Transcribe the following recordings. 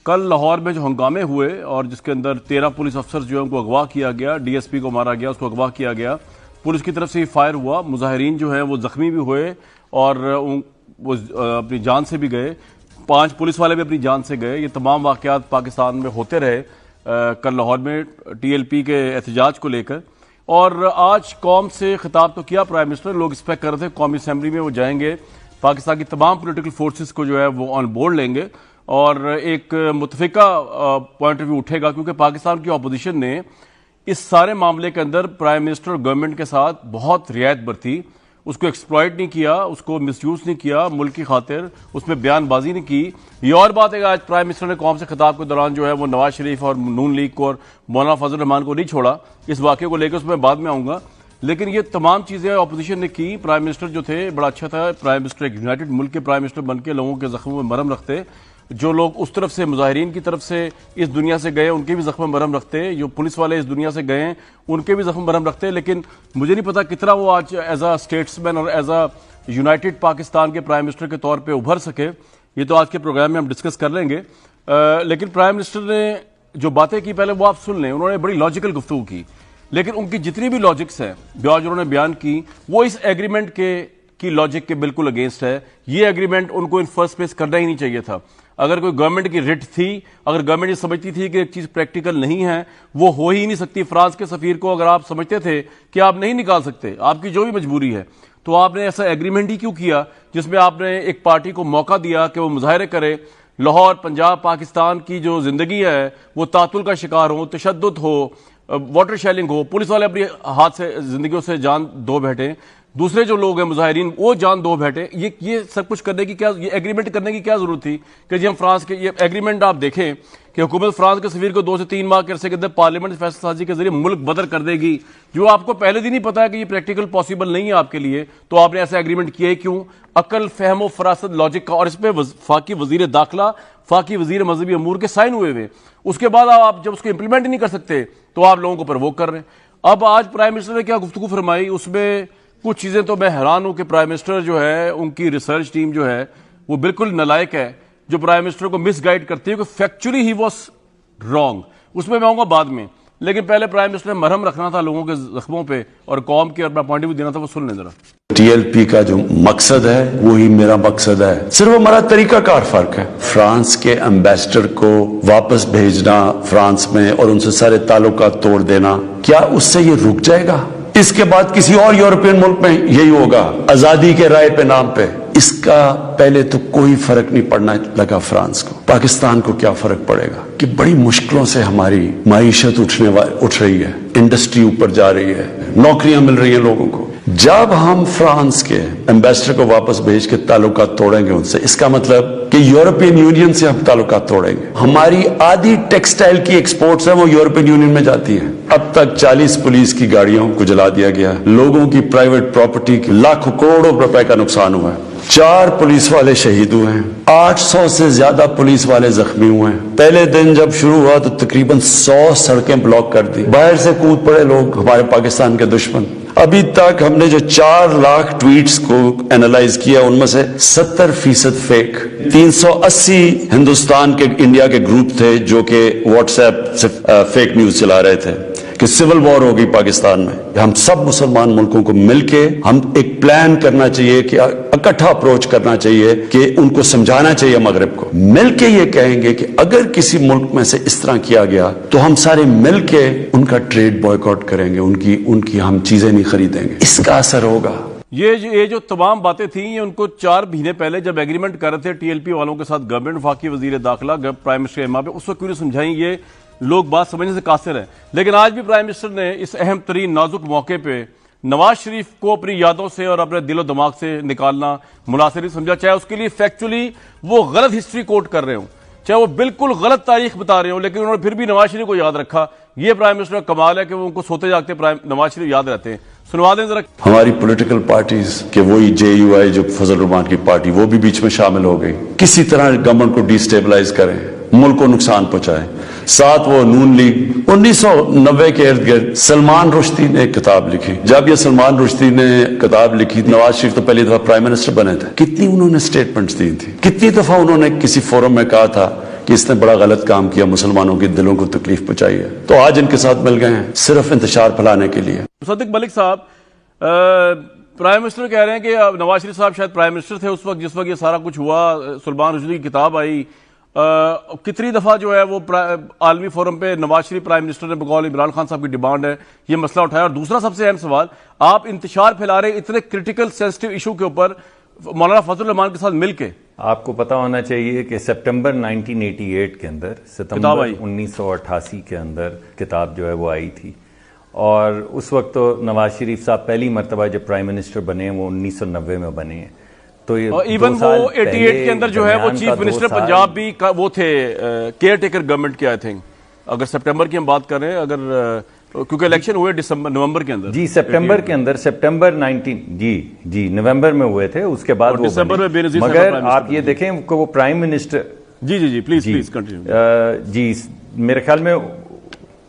कल लाहौर में जो हंगामे हुए और जिसके अंदर 13 पुलिस अफसर जो है उनको अगवा किया गया, डीएसपी को मारा गया, उसको अगवा किया गया, पुलिस की तरफ से ही फायर हुआ, मुजाहिरीन जो है वो जख्मी भी हुए और वो अपनी जान से भी गए, 5 पुलिस वाले भी अपनी जान से गए। ये तमाम वाकयात पाकिस्तान में होते रहे कल लाहौर में टीएलपी के एहतजाज को लेकर। और आज कौम से खिताब तो किया प्राइम मिनिस्टर, लोग एक्सपेक्ट कर रहे थे कौमी असम्बली में वो जाएंगे, पाकिस्तान की तमाम पोलिटिकल फोर्सेस को जो है वो ऑन बोर्ड लेंगे और एक मुतफिका पॉइंट ऑफ व्यू उठेगा, क्योंकि पाकिस्तान की अपोजिशन ने इस सारे मामले के अंदर प्राइम मिनिस्टर और गवर्नमेंट के साथ बहुत रियायत बरती, उसको एक्सप्लॉइट नहीं किया, उसको मिसयूज नहीं किया, मुल्क की खातिर उसमें बयानबाजी नहीं की। ये और बात है कि आज प्राइम मिनिस्टर ने कौम से खिताब के दौरान जो है वो नवाज शरीफ और नून लीग को और मौलाना फजल रहमान को नहीं छोड़ा। इस वाक़े को लेकर उसमें बाद में आऊँगा, लेकिन ये तमाम चीज़ें अपोजिशन ने की। प्राइम मिनिस्टर जो थे बड़ा अच्छा था, प्राइम मिनिस्टर एक यूनाइटेड मुल्क के प्राइम मिनिस्टर बन के लोगों के जख्मों में मरहम रखते, जो लोग उस तरफ से मुजाहिरीन की तरफ से इस दुनिया से गए उनके भी जख्म मरहम रखते, जो पुलिस वाले इस दुनिया से गए उनके भी जख्म मरहम रखते। लेकिन मुझे नहीं पता कितना वो आज एज अ स्टेट्समैन और एज अ यूनाइटेड पाकिस्तान के प्राइम मिनिस्टर के तौर पे उभर सके। ये तो आज के प्रोग्राम में हम डिस्कस कर लेंगे। लेकिन प्राइम मिनिस्टर ने जो बातें की पहले वो आप सुन लें। उन्होंने बड़ी लॉजिकल गुफ्तगू की, लेकिन उनकी जितनी भी लॉजिक्स हैं जो आज उन्होंने बयान की वो इस एग्रीमेंट की लॉजिक के बिल्कुल अगेंस्ट है। ये एग्रीमेंट उनको इन फर्स्ट प्लेस करना ही नहीं चाहिए था। अगर कोई गवर्नमेंट की रिट थी, अगर गवर्नमेंट ये समझती थी कि एक चीज प्रैक्टिकल नहीं है, वो हो ही नहीं सकती। फ्रांस के सफीर को अगर आप समझते थे कि आप नहीं निकाल सकते, आपकी जो भी मजबूरी है, तो आपने ऐसा एग्रीमेंट ही क्यों किया जिसमें आपने एक पार्टी को मौका दिया कि वो मुजाहरे करे, लाहौर पंजाब पाकिस्तान की जो जिंदगी है वो तातुल का शिकार हो, तशद्दुद हो, वाटर शेलिंग हो, पुलिस वाले अपने हाथ से जिंदगियों से जान दो बैठे, दूसरे जो लोग हैं मुजाहिरीन वो जान दो बैठे। ये सब कुछ करने की क्या, ये एग्रीमेंट करने की क्या जरूरत थी कि जी हम फ्रांस के ये एग्रीमेंट आप देखें कि हुकूमत फ्रांस के सफीर को 2 से 3 माह के अरसे के अंदर पार्लियामेंट फैसला साजी के जरिए मुल्क बदर कर देगी, जो आपको पहले दिन ही पता है कि ये प्रैक्टिकल पॉसिबल नहीं है आपके लिए, तो आपने ऐसा एग्रीमेंट किया है क्यों? अकल फहमो फरासत लॉजिक का। और इस पर फाकी वजीर दाखिला, फाकी वजीर मजहबी अमूर के साइन हुए हुए, उसके बाद आप जब उसको इंप्लीमेंट नहीं कर सकते तो आप लोगों को प्रवोक कर रहे हैं। अब आज प्राइम मिनिस्टर ने क्या गुफ्तगू फरमाई, उसमें कुछ चीजें तो मैं हैरान हूं कि प्राइम मिनिस्टर जो है उनकी रिसर्च टीम जो है वो बिल्कुल नालायक है, जो प्राइम मिनिस्टर को मिसगाइड करती है कि फैक्चुअली ही वाज रॉन्ग। उसमें मैं आऊंगा बाद में, लेकिन पहले प्राइम मिनिस्टर ने मरहम रखना था लोगों के जख्मों पे और कौम के अपना पॉइंट ऑफ व्यू देना था, वो सुन लें जरा। टीएलपी का जो मकसद है वही मेरा मकसद है, सिर्फ हमारा तरीकाकार फर्क है। फ्रांस के एम्बेसडर को वापस भेजना फ्रांस में और उनसे सारे ताल्लुकात तोड़ देना, क्या उससे ये रुक जाएगा? इसके बाद किसी और यूरोपियन मुल्क में यही होगा, आजादी के राय पे नाम पे। इसका पहले तो कोई फर्क नहीं पड़ना लगा फ्रांस को। पाकिस्तान को क्या फर्क पड़ेगा कि बड़ी मुश्किलों से हमारी माईशत उठ रही है, इंडस्ट्री ऊपर जा रही है, नौकरियां मिल रही हैं लोगों को। जब हम फ्रांस के एम्बेसडर को वापस भेज के ताल्लुकात तोड़ेंगे उनसे, इसका मतलब कि यूरोपियन यूनियन से हम ताल्लुकात तोड़ेंगे। हमारी आधी टेक्सटाइल की एक्सपोर्ट्स है वो यूरोपियन यूनियन में जाती है। अब तक 40 पुलिस की गाड़ियों को जला दिया गया, लोगों की प्राइवेट प्रॉपर्टी की लाखों करोड़ों रुपए का नुकसान हुआ है, 4 पुलिस वाले शहीद हुए हैं, 800 से ज्यादा पुलिस वाले जख्मी हुए हैं। पहले दिन जब शुरू हुआ तो तकरीबन 100 सड़कें ब्लॉक कर दी, बाहर से कूद पड़े लोग, हमारे पाकिस्तान के दुश्मन। अभी तक हमने जो 4 लाख ट्वीट्स को एनालाइज किया उनमें से 70% फेक। 380 हिंदुस्तान के इंडिया के ग्रुप थे जो कि व्हाट्सएप से फेक न्यूज चला रहे थे कि सिविल वॉर होगी पाकिस्तान में। हम सब मुसलमान मुल्कों को मिलके हम एक प्लान करना चाहिए कि इकट्ठा अप्रोच करना चाहिए कि उनको समझाना चाहिए मगरिब को। मिलके ये कहेंगे कि अगर किसी मुल्क में से इस तरह किया गया तो हम सारे मिलके उनका ट्रेड बॉयकॉट करेंगे, उनकी हम चीजें नहीं खरीदेंगे, इसका असर होगा। ये जो तमाम बातें थी ये उनको 4 महीने पहले जब एग्रीमेंट कर रहे थे टीएलपी वालों के साथ गवर्नमेंट, फाकी वजीर दाखिला, प्राइम मिनिस्टर एमा पे, उस वक्त क्यों नहीं समझाई? ये लोग बात समझने से कासिर हैं। लेकिन आज भी प्राइम मिनिस्टर ने इस अहम तरीन नाजुक मौके पे नवाज शरीफ को अपनी यादों से और अपने दिलो दिमाग से निकालना मुनासिब समझा, चाहे उसके लिए फैक्चुअली वो गलत हिस्ट्री कोट कर रहे हो, चाहे वो बिल्कुल गलत तारीख बता रहे हो, लेकिन उन्होंने फिर भी नवाज शरीफ को याद रखा। ये प्राइम मिनिस्टर का कमाल है कि वो उनको सोते जागते नवाज शरीफ याद रहते हैं। सुनवा दें जरा। हमारी पॉलिटिकल पार्टीज के वही जेयूआई जो फजल रहमान की पार्टी, वो भी बीच में शामिल हो गई, किसी तरह गवर्नमेंट को डिस्टेबलाइज करें, मुल्क को नुकसान पहुंचाए। साथ वो नून लीग 1990 के इर्द गिर्द सलमान रुश्दी ने एक किताब लिखी। जब ये सलमान रुश्दी ने किताब लिखी, नवाज शरीफ तो पहली दफा प्राइम मिनिस्टर बने थे, कितनी उन्होंने स्टेटमेंट्स दी थी, कितनी दफा उन्होंने किसी फोरम में कहा था कि इसने बड़ा गलत काम किया, मुसलमानों के दिलों को तकलीफ पहुंचाई है, तो आज इनके साथ मिल गए हैं सिर्फ इंतशार फैलाने के लिए। मुसद्दिक मलिक साहब, प्राइम मिनिस्टर कह रहे हैं कि नवाज शरीफ साहब शायद प्राइम मिनिस्टर थे उस वक्त जिस वक्त ये सारा कुछ हुआ, सुलेमान रुश्दी की किताब आई, कितनी दफा जो है वो आलमी फोरम पे नवाज शरीफ प्राइम मिनिस्टर ने बकौल इमरान खान साहब की डिमांड है ये मसला उठाया। और दूसरा सबसे अहम सवाल, आप इंतशार फैला रहे इतने क्रिटिकल सेंसिटिव इशू के ऊपर मौलाना फजल रहमान के साथ मिलके। आपको पता होना चाहिए कि सितंबर 1988 के अंदर, सितंबर 1988 के अंदर किताब जो है वो आई थी, और उस वक्त तो नवाज शरीफ साहब पहली मरतबा जब प्राइम मिनिस्टर बने वो 1990 में बने हैं। तो ये इवन वो 88 के अंदर जो है वो चीफ मिनिस्टर पंजाब भी वो थे, केयर टेकर गवर्नमेंट के, आई थिंक अगर सितंबर की हम बात कर रहे हैं, अगर क्योंकि इलेक्शन हुए नवंबर के अंदर, जी सितंबर के अंदर, सितंबर 19 जी नवंबर में हुए थे, उसके बाद वो दिसंबर में बेनजीर। मगर आप ये देखें कि वो प्राइम मिनिस्टर, जी प्लीज कंटिन्यू।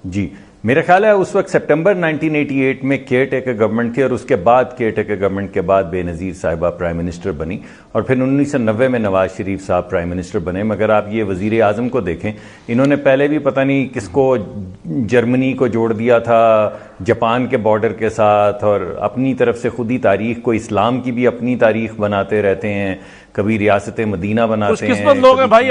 जी मेरे ख्याल है उस वक्त सितंबर 1988 में केयर टेकर गवर्नमेंट थी, और उसके बाद केयर टेकर गवर्नमेंट के बाद बेनजीर साहिबा प्राइम मिनिस्टर बनी, और फिर 1990 में नवाज शरीफ साहब प्राइम मिनिस्टर बने। मगर आप ये वजीर आजम को देखें, इन्होंने पहले भी पता नहीं किसको, जर्मनी को जोड़ दिया था जापान के बॉर्डर के साथ, और अपनी तरफ से खुद ही तारीख को, इस्लाम की भी अपनी तारीख बनाते रहते हैं, कभी रियासत मदीना बनाते हैं। किस्मत लोग हैं भाई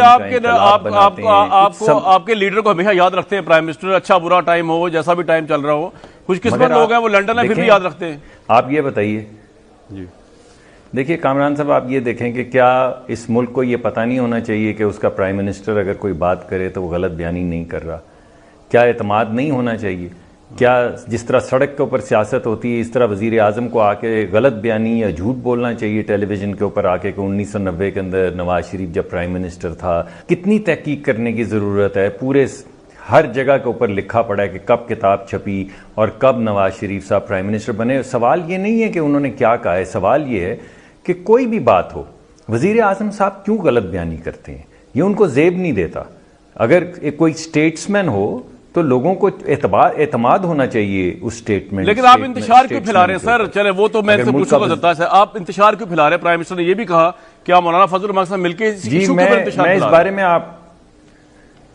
आपके लीडर को हमेशा याद रखते हैं प्राइम मिनिस्टर, अच्छा बुरा टाइम हो, जैसा भी टाइम चल रहा हो, कुछ किस्मत लोग हैं वो लंदन है फिर भी याद रखते हैं। आप ये बताइए जी, देखिए कामरान साहब, आप ये देखें कि क्या इस मुल्क को ये पता नहीं होना चाहिए कि उसका प्राइम मिनिस्टर अगर कोई बात करे तो वो गलत बयानी नहीं कर रहा? क्या एतमाद नहीं होना चाहिए? क्या जिस तरह सड़क के ऊपर सियासत होती है, इस तरह वजीर आजम को आके गलत बयानी या झूठ बोलना चाहिए टेलीविजन के ऊपर आके कि 1990 के अंदर नवाज शरीफ जब प्राइम मिनिस्टर था? कितनी तहकीक करने की ज़रूरत है? पूरे हर जगह के ऊपर लिखा पड़ा है कि कब किताब छपी और कब नवाज शरीफ साहब प्राइम मिनिस्टर बने। सवाल ये नहीं है कि उन्होंने क्या कहा है, सवाल ये है कि कोई भी बात हो, वजीर आजम साहब क्यों गलत बयानी करते हैं? ये उनको जेब नहीं देता। अगर कोई स्टेट्समैन हो तो लोगों को एतमाद होना चाहिए उस स्टेटमेंट। लेकिन आप इंतशार क्यों फैला रहे हैं सर? चले वो तो मैं इनसे पूछूंगा जता है, आप इंतशार क्यों फैला रहे हैं? प्राइम मिनिस्टर ने ये भी कहा कि आप मौलाना फजल रहमान साहब मिलकर मैं इस बारे में आप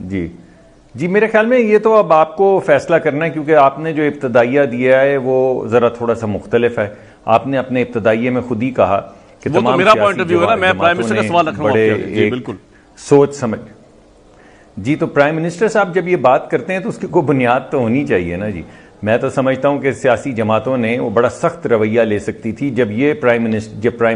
जी मेरे ख्याल में ये तो अब आपको फैसला करना है, क्योंकि आपने जो इब्तदाइया दिया है वो जरा थोड़ा सा मुख्तलिफ है। आपने अपने इब्तदाइये में खुद ही कहा कि वो तो मेरा पॉइंट ऑफ व्यू है ना, मैं प्राइम मिनिस्टर का सवाल रख रहा हूं, बिल्कुल सोच समझ। जी तो प्राइम मिनिस्टर साहब जब ये बात करते हैं तो उसकी कोई बुनियाद तो होनी चाहिए ना जी। मैं तो समझता हूं कि सियासी जमातों ने वो बड़ा सख्त रवैया ले सकती थी जब प्राइम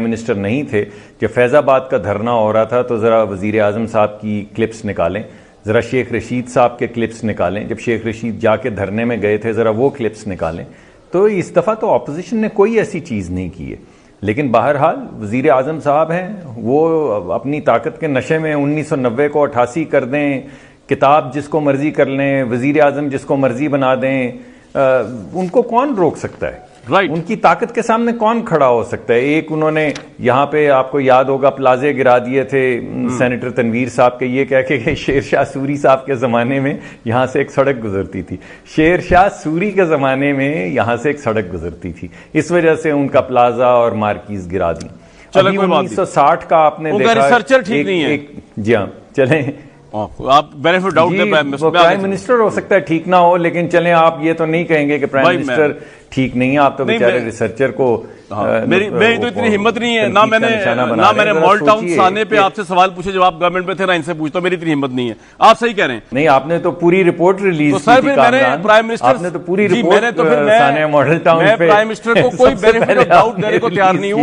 मिनिस्टर नहीं थे। जब फैजाबाद का धरना हो रहा था तो ज़रा वज़ीर आज़म साहब की क्लिप्स निकालें, ज़रा शेख रशीद साहब के क्लिप्स निकालें, जब शेख रशीद जाके धरने में गए थे ज़रा वो क्लिप्स निकालें। तो इस दफ़ा तो अपोजिशन ने कोई ऐसी चीज़ नहीं की है। लेकिन बहरहाल वज़ीर आज़म साहब हैं, वो अपनी ताकत के नशे में 1990 को 88 कर दें, किताब जिसको मर्जी कर लें, वज़ीर आज़म जिसको मर्जी बना दें, उनको कौन रोक सकता है? राइट। उनकी ताकत के सामने कौन खड़ा हो सकता है? एक उन्होंने यहाँ पे आपको याद होगा प्लाजे गिरा दिए थे सेनेटर तनवीर साहब के, ये कह के शेर शाह सूरी साहब के ज़माने में यहाँ से एक सड़क गुजरती थी। शेर शाह सूरी के ज़माने में यहाँ से एक सड़क गुजरती थी, इस वजह से उनका प्लाजा और मार्कीज गिरा दी। 1960 का आपने देखा, रिसर्चर ठीक नहीं है। जी हाँ, चले आप बेनिफिट डाउट प्राइम मिनिस्टर हो सकता है ठीक ना हो, लेकिन चलें आप ये तो नहीं कहेंगे कि प्राइम मिनिस्टर ठीक नहीं है। आप तो बेचारे रिसर्चर को मेरी तो इतनी हिम्मत नहीं है, ना मैंने मॉल टाउन थाने पे आपसे सवाल पूछे जब आप गवर्नमेंट में थे, ना इनसे पूछता, मेरी इतनी हिम्मत नहीं है। आप सही कह रहे हैं। नहीं, आपने तो पूरी रिपोर्ट रिलीज की थी प्राइम मिनिस्टर, आपने तो पूरी report model town prime minister को कोई बेनिफिट ऑफ डाउट देने को तैयार नहीं हूं।